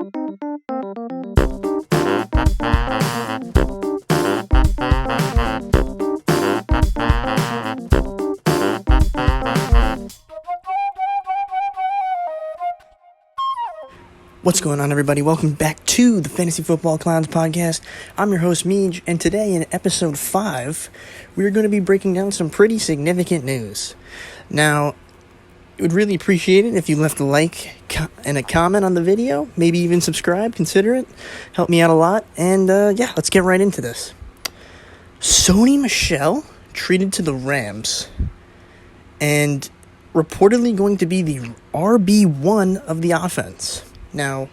What's going on, everybody? Welcome back to the Fantasy Football Clowns podcast. I'm your host, Meej, and today in episode 5, we're going to be breaking down some pretty significant news. Now, I would really appreciate it if you left a like and a comment on the video, maybe even subscribe, consider it. Help me out a lot, and let's get right into this. Sony Michel traded to the Rams, and reportedly going to be the RB1 of the offense. Now,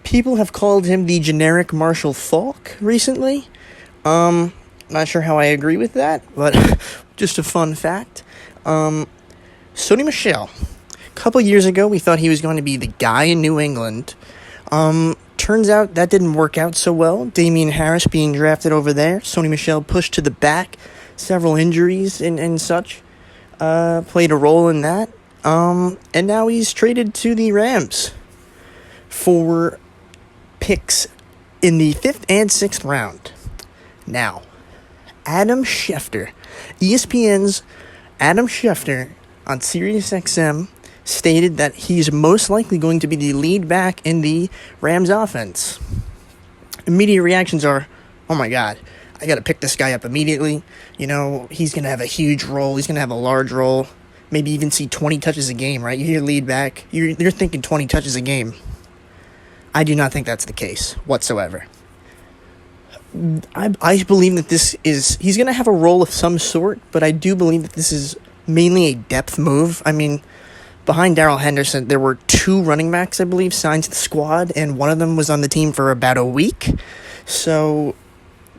people have called him the generic Marshall Faulk recently. Not sure how I agree with that, but just a fun fact. Sony Michel, a couple years ago, we thought he was going to be the guy in New England. Turns out that didn't work out so well. Damian Harris being drafted over there. Sony Michel pushed to the back. Several injuries and such played a role in that. And now he's traded to the Rams for picks in the 5th and 6th round. Now, Adam Schefter, ESPN's Adam Schefter on SiriusXM stated that he's most likely going to be the lead back in the Rams offense. Immediate reactions are, oh my God, I got to pick this guy up immediately. You know, he's going to have a huge role. He's going to have a large role. Maybe even see 20 touches a game, right? You hear lead back, you're thinking 20 touches a game. I do not think that's the case whatsoever. I believe that he's going to have a role of some sort, but I do believe that this is mainly a depth move. I mean, behind Darrell Henderson, there were 2 running backs, I believe, signed to the squad, and one of them was on the team for about a week. So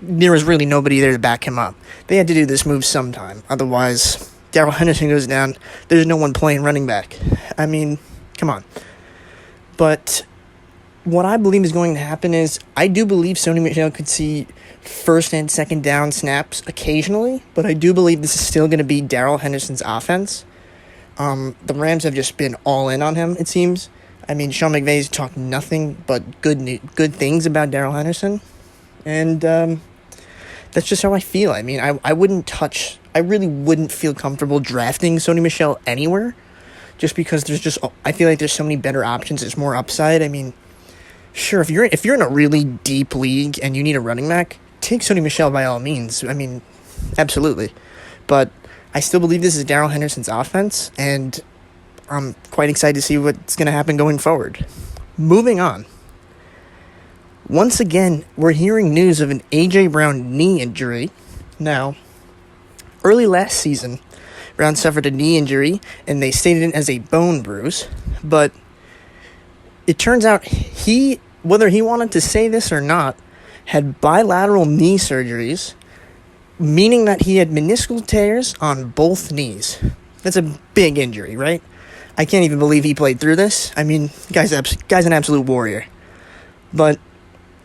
there was really nobody there to back him up. They had to do this move sometime. Otherwise, Darrell Henderson goes down, there's no one playing running back. I mean, come on. But what I believe is going to happen is, I do believe Sony Michel could see first and second down snaps occasionally, but I do believe this is still going to be Darrell Henderson's offense. The Rams have just been all in on him, it seems. I mean, Sean McVay's talked nothing but good things about Darrell Henderson. And that's just how I feel. I mean, I really wouldn't feel comfortable drafting Sony Michel anywhere, just because I feel like there's so many better options. There's more upside. I mean, sure, if you're in a really deep league and you need a running back, take Sony Michel by all means. I mean, absolutely. But I still believe this is Darrell Henderson's offense, and I'm quite excited to see what's going to happen going forward. Moving on. Once again, we're hearing news of an A.J. Brown knee injury. Now, early last season, Brown suffered a knee injury, and they stated it as a bone bruise. But it turns out whether he wanted to say this or not, had bilateral knee surgeries, meaning that he had meniscal tears on both knees. That's a big injury, right? I can't even believe he played through this. I mean, guy's an absolute warrior. But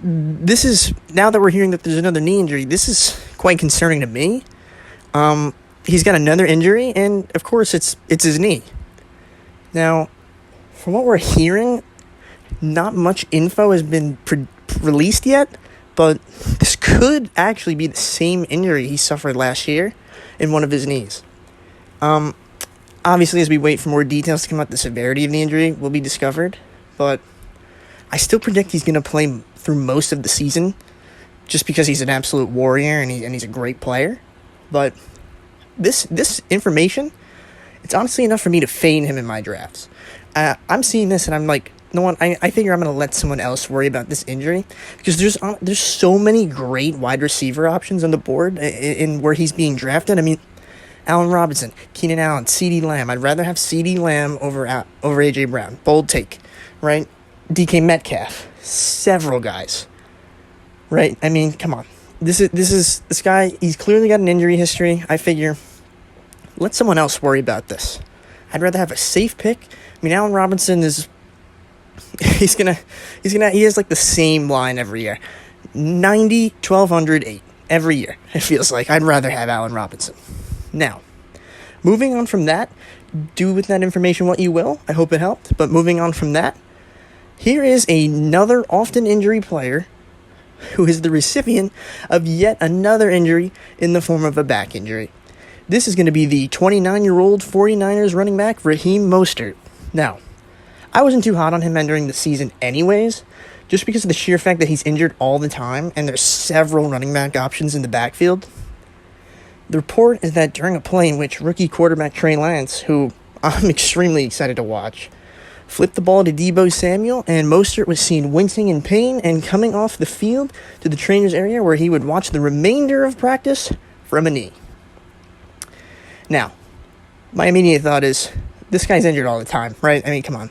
now that we're hearing that there's another knee injury, this is quite concerning to me. He's got another injury, and of course it's his knee. Now, from what we're hearing, not much info has been released yet, but this could actually be the same injury he suffered last year in one of his knees. Obviously, as we wait for more details to come out, the severity of the injury will be discovered, but I still predict he's going to play through most of the season, just because he's an absolute warrior and he's a great player. But this information, it's honestly enough for me to fade him in my drafts. I'm seeing this and I'm like, no one. I figure I'm going to let someone else worry about this injury, because there's so many great wide receiver options on the board in where he's being drafted. I mean, Allen Robinson, Keenan Allen, CeeDee Lamb. I'd rather have CeeDee Lamb over A.J. Brown. Bold take, right? DK Metcalf. Several guys, right? I mean, come on. This guy, he's clearly got an injury history. I figure, let someone else worry about this. I'd rather have a safe pick. I mean, Allen Robinson is, he has like the same line every year. 90, 1,200, 8 every year, it feels like. I'd rather have Allen Robinson. Now, moving on from that, do with that information what you will. I hope it helped. But moving on from that, Here is another often injury player who is the recipient of yet another injury in the form of a back injury. This is going to be the 29-year-old 49ers running back, Raheem Mostert. Now, I wasn't too hot on him entering the season anyways, just because of the sheer fact that he's injured all the time and there's several running back options in the backfield. The report is that during a play in which rookie quarterback Trey Lance, who I'm extremely excited to watch, flipped the ball to Deebo Samuel, and Mostert was seen wincing in pain and coming off the field to the trainer's area where he would watch the remainder of practice from a knee. Now, my immediate thought is, this guy's injured all the time, right? I mean, come on.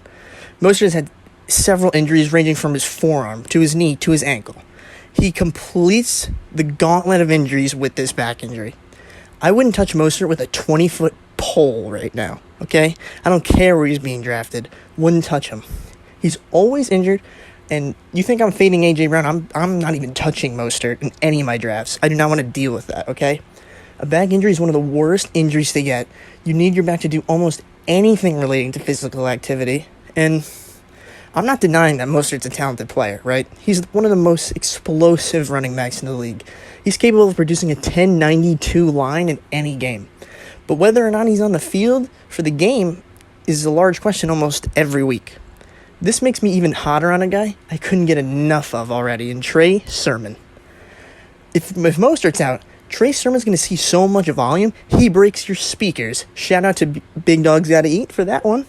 Mostert has had several injuries ranging from his forearm to his knee to his ankle. He completes the gauntlet of injuries with this back injury. I wouldn't touch Mostert with a 20-foot pole right now, okay? I don't care where he's being drafted. Wouldn't touch him. He's always injured, and you think I'm fading A.J. Brown. I'm not even touching Mostert in any of my drafts. I do not want to deal with that, okay? A back injury is one of the worst injuries to get. You need your back to do almost anything relating to physical activity, and I'm not denying that Mostert's a talented player, right? He's one of the most explosive running backs in the league. He's capable of producing a 10.92 line in any game. But whether or not he's on the field for the game is a large question almost every week. This makes me even hotter on a guy I couldn't get enough of already in Trey Sermon. If Mostert's out, Trey Sermon's going to see so much volume, he breaks your speakers. Shout out to Big Dogs Gotta Eat for that one.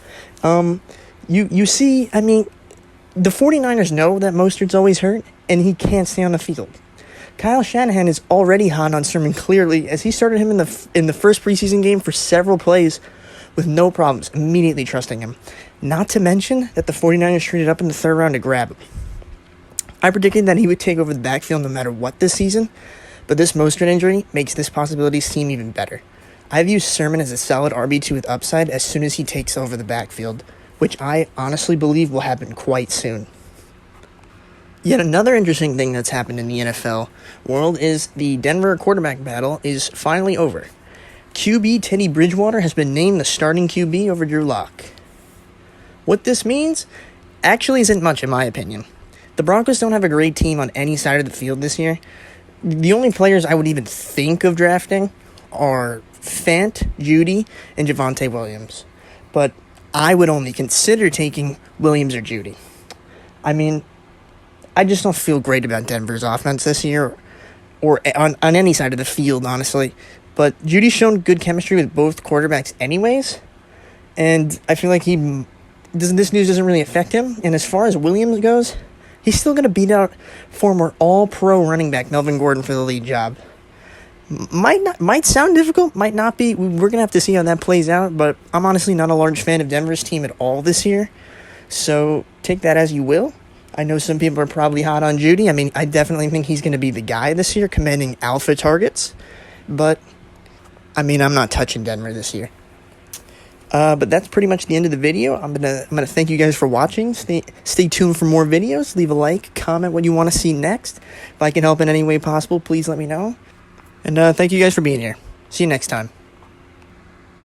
You see, I mean, the 49ers know that Mostert's always hurt, and he can't stay on the field. Kyle Shanahan is already hot on Sermon clearly, as he started him in the first preseason game for several plays with no problems, immediately trusting him. Not to mention that the 49ers traded up in the third round to grab him. I predicted that he would take over the backfield no matter what this season, but this Mostert injury makes this possibility seem even better. I view Sermon as a solid RB2 with upside as soon as he takes over the backfield, which I honestly believe will happen quite soon. Yet another interesting thing that's happened in the NFL world is the Denver quarterback battle is finally over. QB Teddy Bridgewater has been named the starting QB over Drew Lock. What this means actually isn't much in my opinion. The Broncos don't have a great team on any side of the field this year. The only players I would even think of drafting are Fant, Judy, and Javonte Williams. But I would only consider taking Williams or Judy. I mean, I just don't feel great about Denver's offense this year, or on any side of the field, honestly. But Judy's shown good chemistry with both quarterbacks anyways, and I feel like this news doesn't really affect him. And as far as Williams goes, he's still going to beat out former all-pro running back Melvin Gordon for the lead job. Might sound difficult, might not be. We're going to have to see how that plays out, but I'm honestly not a large fan of Denver's team at all this year, so take that as you will. I know some people are probably hot on Judy. I mean, I definitely think he's going to be the guy this year, commanding alpha targets. But, I mean, I'm not touching Denver this year. But that's pretty much the end of the video. I'm gonna thank you guys for watching. Stay tuned for more videos. Leave a like, comment what you want to see next. If I can help in any way possible, please let me know. And thank you guys for being here. See you next time.